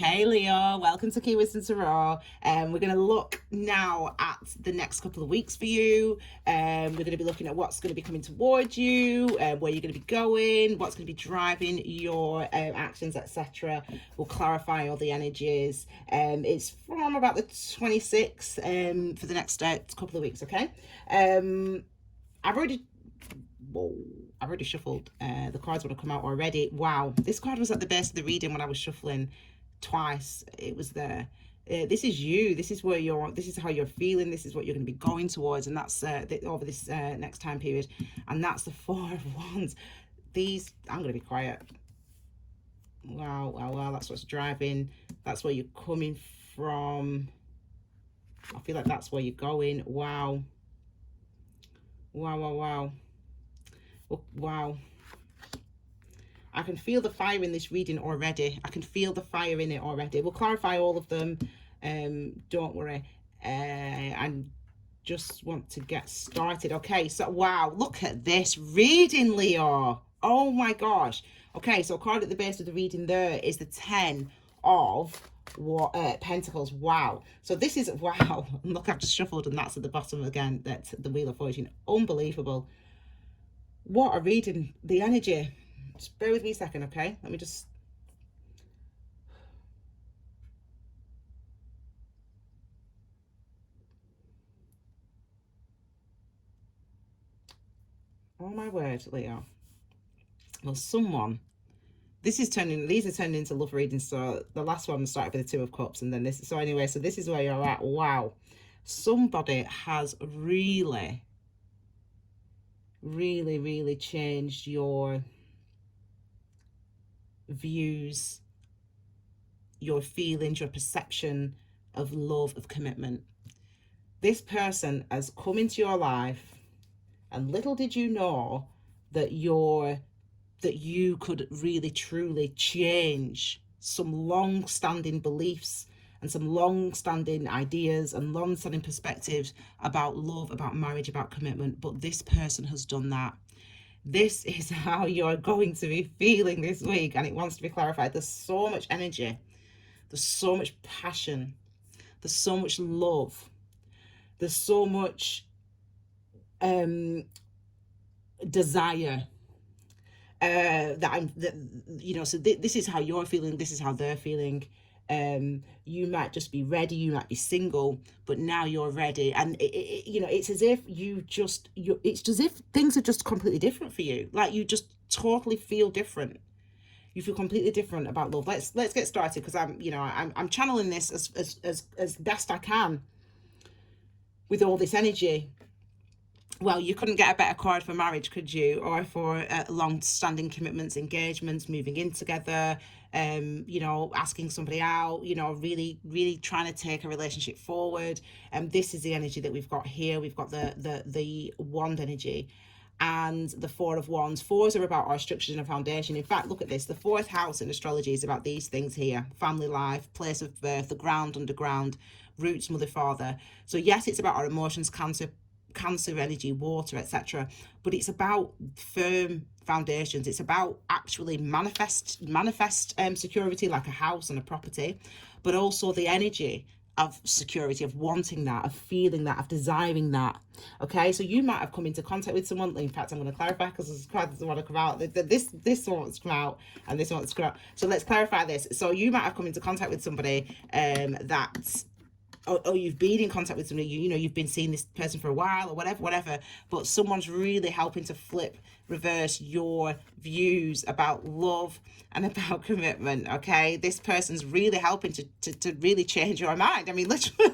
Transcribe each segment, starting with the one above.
Hey Leo, welcome to Key Wisdom Tarot. We're going to look now at the next couple of weeks for you. We're going to be looking at what's going to be coming towards you, where you're going to be going, what's going to be driving your actions, etc. We'll clarify all the energies. It's from about the 26th for the next couple of weeks, okay? I've already shuffled. The cards would have come out already. Wow, this card was at the base of the reading when I was shuffling twice. It was there. This is you. This is where you're. This is how you're feeling. This is what you're going to be going towards, and that's over this next time period. And that's the Four of Wands. These, I'm going to be quiet. Wow, wow, wow. That's what's driving. That's where you're coming from. I feel like that's where you're going. Wow. Wow, wow, wow. Wow. I can feel the fire in this reading already. I can feel the fire in it already. We'll clarify all of them. Don't worry. I just want to get started. Okay, so wow, look at this reading, Leo. Oh my gosh. Okay, so card at the base of the reading there is the 10 of Pentacles. Wow. So this is, wow. Look, I've just shuffled and that's at the bottom again. That's the Wheel of Fortune. Unbelievable. What a reading. The energy. Just bear with me a second, okay? Let me just... Oh my word, Leo. Well, someone... these are turning into love readings. So the last one started with the Two of Cups and then this. So anyway, so this is where you're at. Wow. Somebody has really changed your views, your feelings, your perception of love, of commitment. This person has come into your life, and little did you know that you could really truly change some long-standing beliefs and some long-standing ideas and long-standing perspectives about love, about marriage, about commitment. But this person has done that. This is how you're going to be feeling this week, and it wants to be clarified. There's so much energy, there's so much passion, there's so much love, there's so much desire so this is how you're feeling, this is how they're feeling. You might just be ready, you might be single, but now you're ready, and it's as if it's as if things are just completely different for you. Like, you just totally feel different. You feel completely different about love. Let's get started, because I'm channeling this as best I can with all this energy. Well, you couldn't get a better card for marriage, could you? Or for long-standing commitments, engagements, moving in together, asking somebody out, really trying to take a relationship forward. And this is the energy that we've got here. We've got the wand energy and the Four of Wands. Fours are about our structures and a foundation. In fact, look at this. The fourth house in astrology is about these things here: family life, place of birth, the ground, underground, roots, mother, father. So yes, it's about our emotions, cancer energy, water, etc., but it's about firm foundations. It's about actually manifest security, like a house and a property, but also the energy of security, of wanting that, of feeling that, of desiring that. Okay, so you might have come into contact with someone. In fact, I'm going to clarify, because this card doesn't want to come out. This wants to come out, and this wants to come out. So let's clarify this. So you might have come into contact with somebody that, or you've been in contact with somebody, you've been seeing this person for a while, or whatever, but someone's really helping to reverse your views about love and about commitment. Okay, this person's really helping to really change your mind. I mean, literally.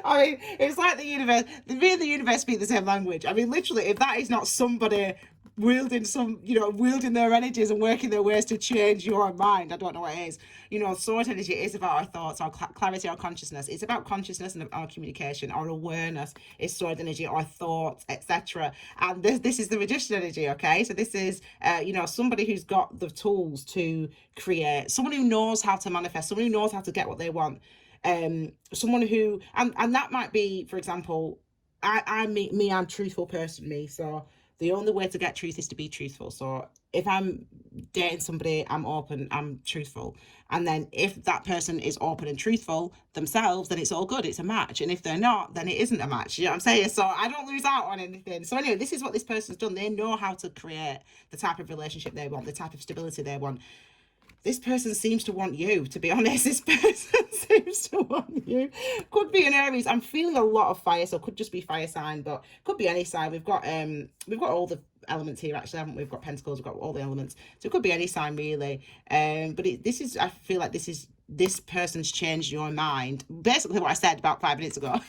I mean, it's like the universe. Me and the universe speak the same language. I mean, literally, if that is not somebody wielding their energies and working their ways to change your mind, I don't know what it is. Sword energy is about our thoughts, our clarity, our consciousness. It's about consciousness and our communication, our awareness is sword energy, our thoughts, etc. And this is the Magician energy. Okay, so this is somebody who's got the tools to create, someone who knows how to manifest, someone who knows how to get what they want, someone who, and that might be, for example, I'm truthful person, me. So The only way to get truth is to be truthful. So if I'm dating somebody, I'm open, I'm truthful. And then if that person is open and truthful themselves, then it's all good. It's a match. And if they're not, then it isn't a match. You know what I'm saying? So I don't lose out on anything. So anyway, this is what this person's done. They know how to create the type of relationship they want, the type of stability they want. This person seems to want you, to be honest. This person seems to want you. Could be an Aries. I'm feeling a lot of fire, so it could just be fire sign, but could be any sign. We've got all the elements here, actually, haven't we? We've got pentacles, we've got all the elements. So it could be any sign, really. But I feel like this person's changed your mind. Basically what I said about 5 minutes ago.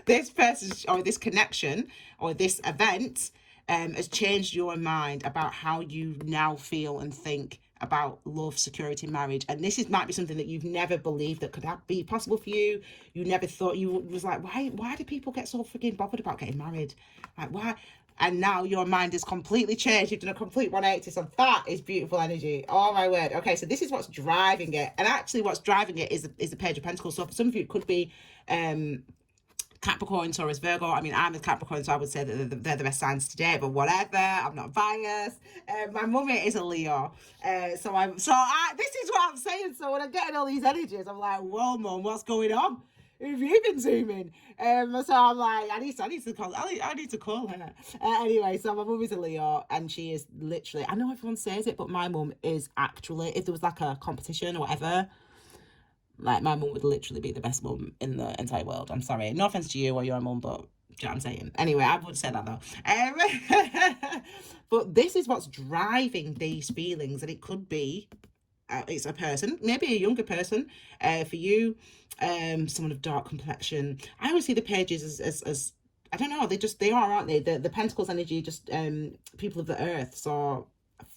This person's, or this connection, or this event has changed your mind about how you now feel and think about love, security, marriage. And this might be something that you've never believed that could be possible for you. You never thought, you was like, why do people get so freaking bothered about getting married? Like, why? And now your mind is completely changed. You've done a complete 180. So that is beautiful energy. Oh my word. Okay, so this is what's driving it. And actually what's driving it is the Page of Pentacles. So for some of you, it could be Capricorn, Taurus, Virgo. I mean, I'm a Capricorn, so I would say that they're the best signs today, but whatever. I'm not biased. My mummy is a Leo. This is what I'm saying. So when I'm getting all these energies, I'm like, whoa, mum, what's going on? Have you been zooming? So I'm like, I need to call her. Anyway, so my mum is a Leo, and she is literally, I know everyone says it, but my mum is actually, if there was like a competition or whatever, like, my mum would literally be the best mum in the entire world. I'm sorry. No offense to you or your mum, but do you know what I'm saying? Anyway, I would say that though. But this is what's driving these feelings, and it could be, it's a person, maybe a younger person, for you, someone of dark complexion. I always see the pages as I don't know, they are, aren't they? The Pentacles energy, just people of the earth. So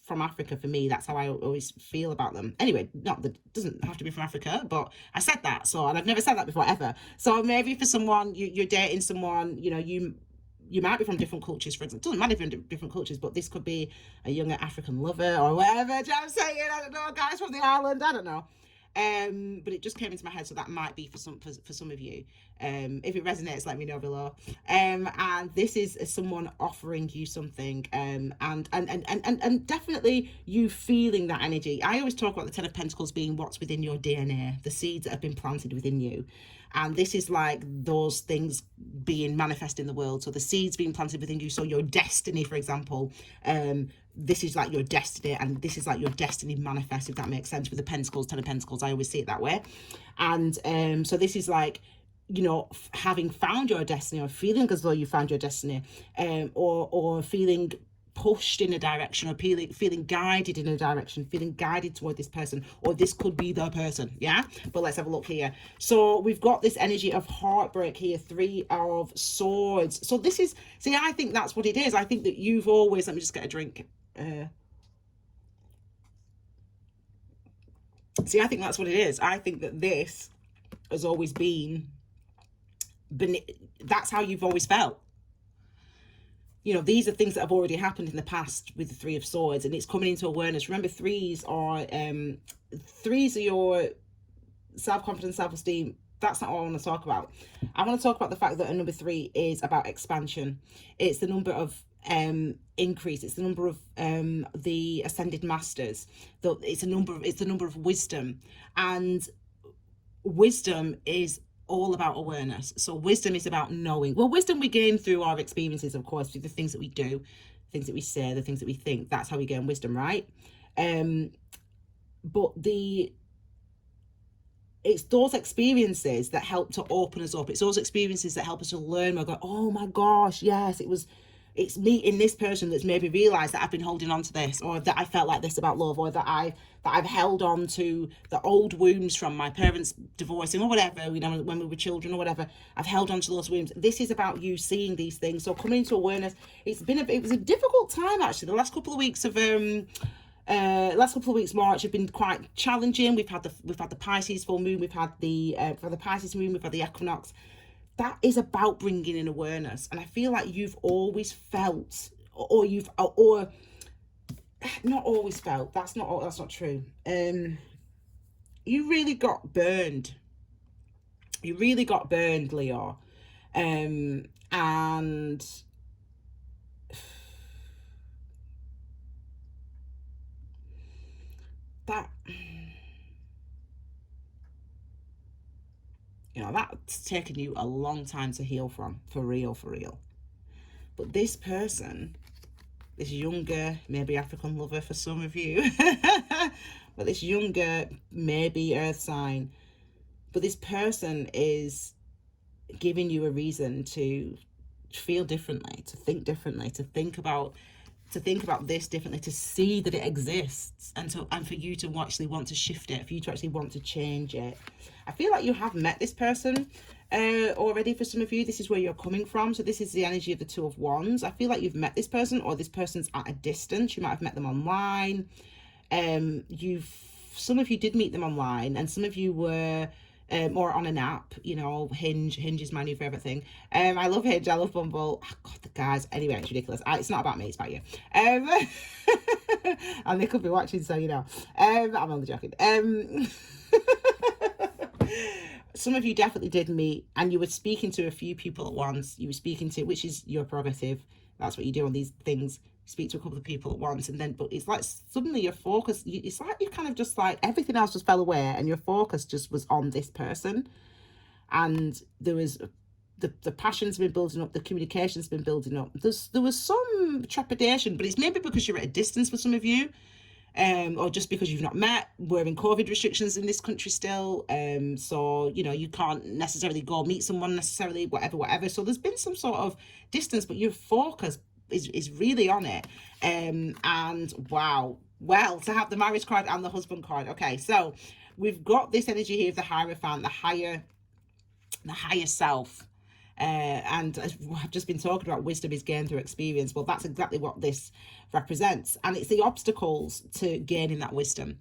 from Africa, for me, that's how I always feel about them. Anyway, not that doesn't have to be from Africa, but I said that. So, and I've never said that before ever. So maybe for someone, you're dating someone, you know, you might be from different cultures, for example. It doesn't matter if you're in different cultures, but this could be a younger African lover or whatever. Do you know what I'm saying? I don't know, guys from the island, I don't know. But it just came into my head, so that might be for some of you. If it resonates, let me know below. And this is someone offering you something, and definitely you feeling that energy. I always talk about the Ten of Pentacles being what's within your DNA, the seeds that have been planted within you. And this is like those things being manifest in the world. So the seeds being planted within you. So your destiny, for example, this is like your destiny, and this is like your destiny manifest, if that makes sense, with the Pentacles, Ten of Pentacles. I always see it that way. And so this is like, you know, having found your destiny, or feeling as though you found your destiny, or feeling pushed in a direction, or feeling guided in a direction, feeling guided toward this person, or this could be the person. Yeah, but let's have a look here. So we've got this energy of heartbreak here, 3 of Swords. So this is, see, I think that's what it is. I think that you've always, let me just get a drink. See, I think that's what it is. I think that this has always been, that's how you've always felt. You know, these are things that have already happened in the past with the 3 of Swords, and it's coming into awareness. Remember, threes are your self-confidence, self-esteem. That's not what I want to talk about. I want to talk about the fact that a number 3 is about expansion. It's the number of increase. It's the number of the ascended masters. It's the number of wisdom, and wisdom is all about awareness. So wisdom is about knowing. Well, wisdom we gain through our experiences, of course, through the things that we do, things that we say, the things that we think. That's how we gain wisdom, right? But it's those experiences that help to open us up. It's those experiences that help us to learn. We're going, oh my gosh, yes, it's meeting this person that's made me realize that I've been holding on to this, or that I felt like this about love, or that I've held on to the old wounds from my parents divorcing, or whatever, you know, when we were children or whatever. I've held on to those wounds. This is about you seeing these things. So coming into awareness, it was a difficult time, actually. The last couple of weeks of March have been quite challenging. We've had the Pisces full moon, we've had the Pisces moon, we've had the Equinox. That is about bringing in awareness. And I feel like you've always felt, or not always felt, that's not true. You really got burned. You really got burned, Leo. And that, you know, that's taken you a long time to heal from, for real, for real. But this person, this younger, maybe African lover for some of you, but this younger, maybe earth sign, but this person is giving you a reason to feel differently, to think differently, to think about this differently, to see that it exists, and for you to actually want to shift it, for you to actually want to change it. I feel like you have met this person already. For some of you, this is where you're coming from. So this is the energy of the Two of Wands. I feel like you've met this person, or this person's at a distance. You might have met them online. Some of you did meet them online, and some of you were or on an app, you know. Hinge is my new favorite thing. I love Hinge, I love Bumble. Oh, God, the guys, anyway, it's ridiculous. It's not about me, it's about you. And they could be watching, so you know. I'm only joking. Some of you definitely did meet, and you were speaking to a few people at once. You were speaking to, which is your prerogative, that's what you do on these things. Speak to a couple of people at once, and then, but it's like suddenly your focus, it's like you kind of just like everything else just fell away, and your focus just was on this person. And there was the passion's been building up, the communication's been building up. There was some trepidation, but it's maybe because you're at a distance for some of you, or just because you've not met. We're in COVID restrictions in this country still, so you know, you can't necessarily go meet someone necessarily, whatever. So there's been some sort of distance, but your focus is really on it. And wow, well, to have the marriage card and the husband card. Okay, so we've got this energy here of the Hierophant, the higher self. And as I've just been talking about, wisdom is gained through experience. Well, that's exactly what this represents. And it's the obstacles to gaining that wisdom.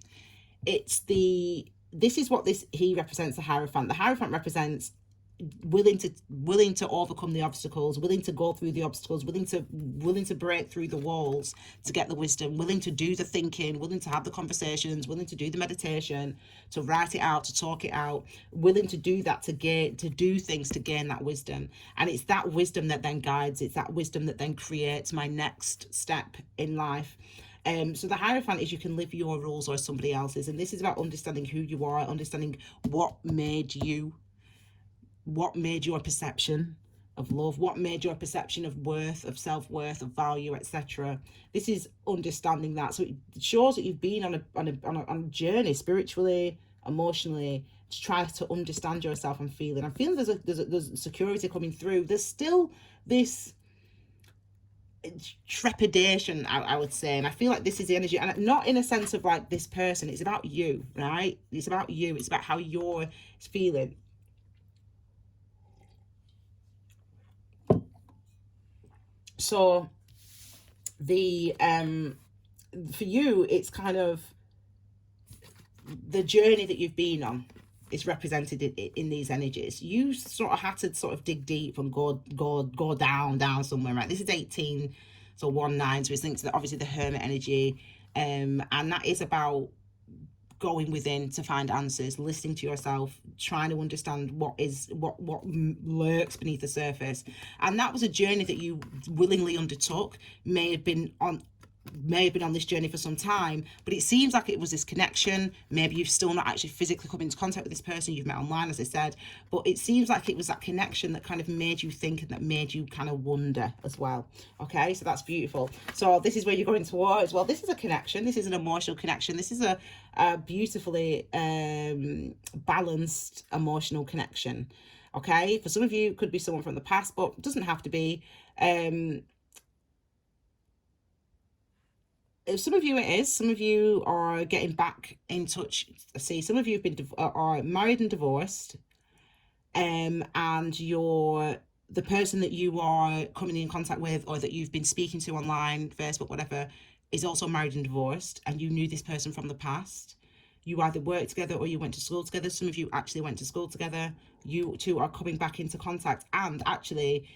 This is what he represents, the Hierophant. The Hierophant represents willing to overcome the obstacles, willing to go through the obstacles, willing to break through the walls to get the wisdom, willing to do the thinking, willing to have the conversations, willing to do the meditation, to write it out, to talk it out, willing to do that, to do things to gain that wisdom. And it's that wisdom that then guides, it's that wisdom that then creates my next step in life. So the Hierophant is, you can live your rules or somebody else's, and this is about understanding who you are, understanding what made your perception of love, what made your perception of worth, of self-worth, of value, etc. This is understanding that. So it shows that you've been on a journey spiritually, emotionally, to try to understand yourself and feeling. I'm feeling there's security coming through. There's still this trepidation, I would say, and I feel like this is the energy, and not in a sense of like this person. It's about you, right? It's about you. It's about how you're feeling. So the for you, it's kind of the journey that you've been on is represented in these energies. You sort of had to sort of dig deep and go down somewhere, right? This is 18, so 1-9, so it's linked to obviously the Hermit energy, and that is about going within to find answers, listening to yourself, trying to understand what lurks beneath the surface. And that was a journey that you willingly undertook. May have been on this journey for some time, but it seems like it was this connection. Maybe you've still not actually physically come into contact with this person, you've met online, as I said, but it seems like it was that connection that kind of made you think, and that made you kind of wonder as well. Okay, so that's beautiful. So this is where you're going towards. Well, this is a connection, this is an emotional connection, this is a beautifully balanced emotional connection. Okay, for some of you it could be someone from the past, but it doesn't have to be. Some of you it is. Some of you are getting back in touch. See, some of you have been are married and divorced, and the person that you are coming in contact with, or that you've been speaking to online, Facebook, whatever, is also married and divorced, and you knew this person from the past. You either worked together or you went to school together. Some of you actually went to school together. You two are coming back into contact, and actually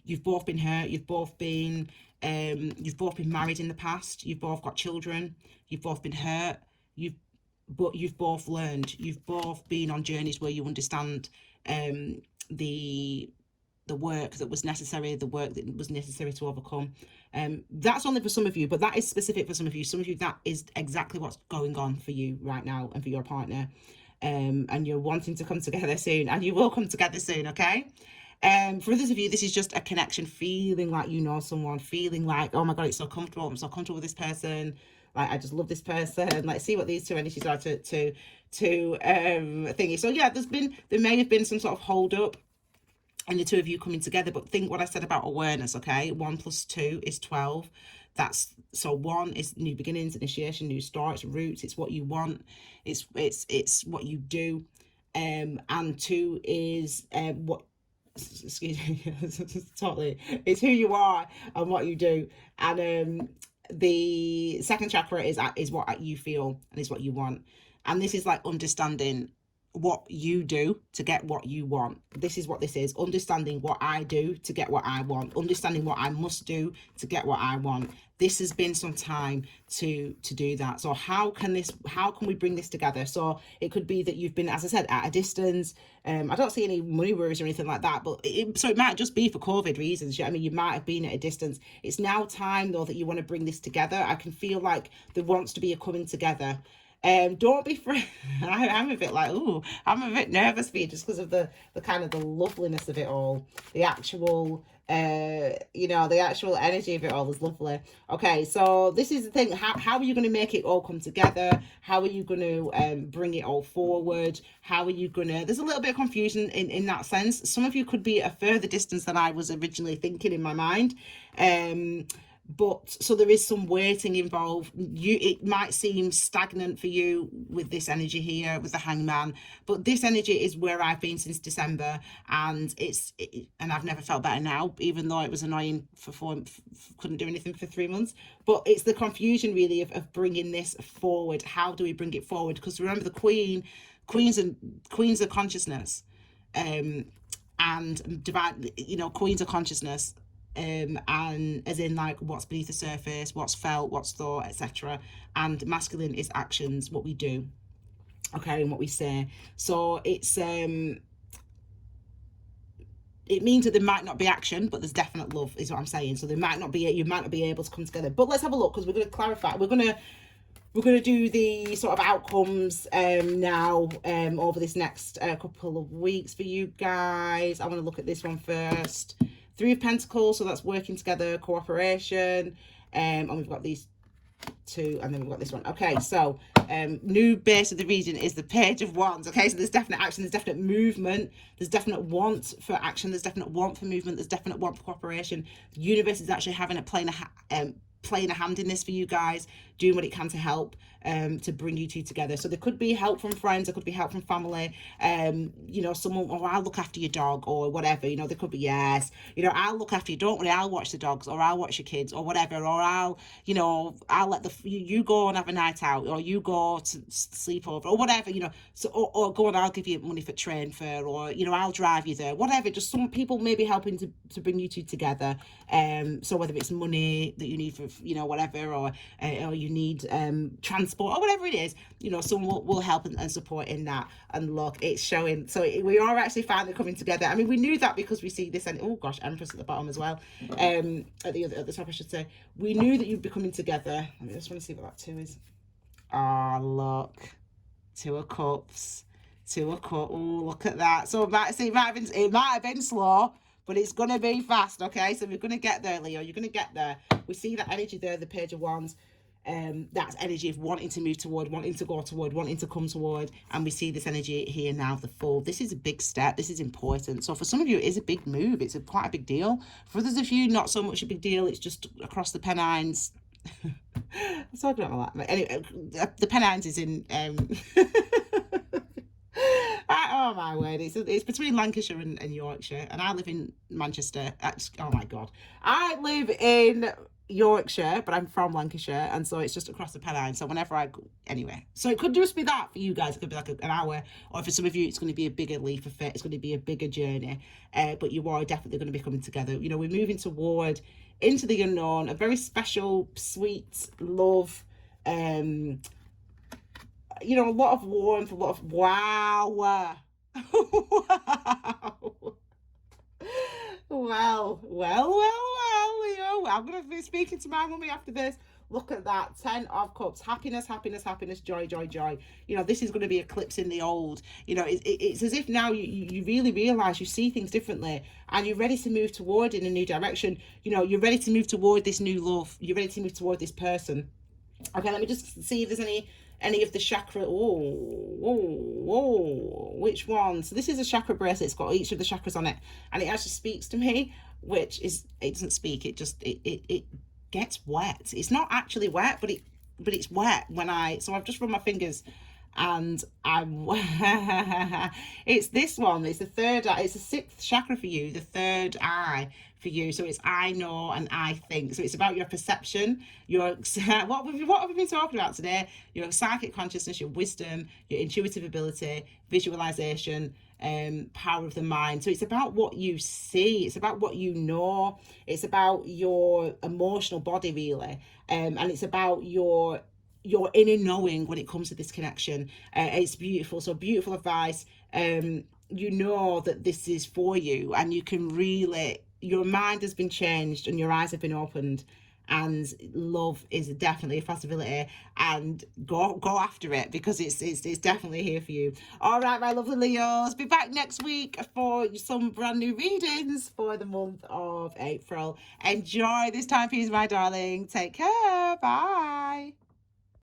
you've both been hurt, you've both been married in the past, you've both got children, you've both been hurt, but you've both learned, you've both been on journeys where you understand the the work that was necessary, the work that was necessary to overcome. That's only for some of you, but that is specific for some of you. Some of you, that is exactly what's going on for you right now and for your partner. And you're wanting to come together soon, and you will come together soon, okay? For others of you, this is just a connection, feeling like you know someone, feeling like, oh my God, it's so comfortable. I'm so comfortable with this person. Like, I just love this person. Like, see what these two energies are to thingy. So yeah, there may have been some sort of hold up and the two of you coming together, but think what I said about awareness, okay? 1 + 2 is 12. That's so 1 is new beginnings, initiation, new starts, roots. It's what you want. It's what you do. And 2 is what, excuse me, totally, it's who you are and what you do. And the second chakra is what you feel and is what you want. And this is like understanding what you do to get what you want. This is what this is, understanding what I do to get what I want, understanding what I must do to get what I want. This has been some time to do that. So how can we bring this together? So it could be that you've been, as I said, at a distance. I don't see any money worries or anything like that, but so it might just be for COVID reasons. I mean, you might have been at a distance. It's now time though that you want to bring this together. I can feel like there wants to be a coming together. Don't be afraid. I'm a bit like, ooh, I'm a bit nervous for you just because of the kind of the loveliness of it all. The actual, the actual energy of it all is lovely. Okay, so this is the thing. How are you going to make it all come together? How are you going to bring it all forward? How are you going to... There's a little bit of confusion in that sense. Some of you could be at a further distance than I was originally thinking in my mind. But so there is some waiting involved. It might seem stagnant for you with this energy here with the Hangman, but this energy is where I've been since December, and and I've never felt better now, even though it was annoying couldn't do anything for 3 months. But it's the confusion really of bringing this forward. How do we bring it forward? Because remember, the queens are consciousness, and divine, queens are consciousness. And as in like what's beneath the surface, what's felt, what's thought, etc. And masculine is actions, what we do, okay, and what we say. So it's it means that there might not be action, but there's definite love, is what I'm saying. So you might not be able to come together. But let's have a look, because we're going to clarify. We're going to do the sort of outcomes now over this next couple of weeks for you guys. I want to look at this one first. 3 of Pentacles, so that's working together, cooperation, and we've got these 2, and then we've got this one. Okay, so new base of the reading is the Page of Wands. Okay, so there's definite action, there's definite movement, there's definite want for action, there's definite want for movement, there's definite want for cooperation. The universe is actually playing a hand in this for you guys, doing what it can to help to bring you two together. So there could be help from friends, there could be help from family, someone, or I'll look after your dog, or whatever, there could be, yes, I'll look after you, don't worry, I'll watch the dogs, or I'll watch your kids, or whatever, or I'll let you go and have a night out, or you go to sleep over, or whatever, so or go and I'll give you money for train fare, or I'll drive you there, whatever. Just some people may be helping to bring you two together. So whether it's money that you need for whatever, or you need transport, or whatever it is, someone will help and support in that. And look, it's showing. So we are actually finally coming together. I mean, we knew that because we see this, and oh gosh, Empress at the bottom as well, at the top I should say. We knew that you'd be coming together. I just want to see what that 2 is. Oh, look, 2 of Cups, 2 of Cups. Oh, look at that. So it might have been slow, but it's going to be fast, okay? So we're going to get there, Leo. You're going to get there. We see that energy there, the Page of Wands. That's energy of wanting to move toward, wanting to go toward, wanting to come toward. And we see this energy here now, the Fool. This is a big step. This is important. So for some of you, it is a big move. It's quite a big deal. For others of you, not so much a big deal. It's just across the Pennines. I'm talking about that. Anyway, the Pennines is in... oh my word, it's between Lancashire and Yorkshire, and I live in Manchester. Oh my god, I live in Yorkshire, but I'm from Lancashire, and so it's just across the Pennines. So whenever I go, anyway, so it could just be that for you guys. It could be like an hour, or for some of you it's going to be a bigger leap of faith, it's going to be a bigger journey, but you are definitely going to be coming together. We're moving toward into the unknown, a very special, sweet love, a lot of warmth, a lot of wow. Wow. Well, Leo, I'm going to be speaking to my mummy after this. Look at that, 10 of cups, happiness, happiness, happiness, joy, joy, joy. You know, this is going to be eclipsing the old. You know, it's as if now you really realize you see things differently, and you're ready to move toward in a new direction. You know, you're ready to move toward this new love. You're ready to move toward this person. Okay, let me just see if there's any of the chakra. Which one? So this is a chakra bracelet. It's got each of the chakras on it, and it actually speaks to me, which is, it doesn't speak, it just it gets wet. It's not actually wet, but it's wet when so I've just run my fingers, and I'm it's this one. It's the third eye. It's the sixth chakra for you, the third eye for you. So it's I know and I think. So it's about your perception, your what have we been talking about today? Your psychic consciousness, your wisdom, your intuitive ability, visualization, power of the mind. So it's about what you see, it's about what you know, it's about your emotional body, really, and it's about your inner knowing when it comes to this connection. It's beautiful. So beautiful advice. You know that this is for you, and you can really, your mind has been changed and your eyes have been opened, and love is definitely a possibility, and go after it, because it's definitely here for you. All right, my lovely Leos, be back next week for some brand new readings for the month of April. Enjoy this time piece, my darling. Take care. Bye.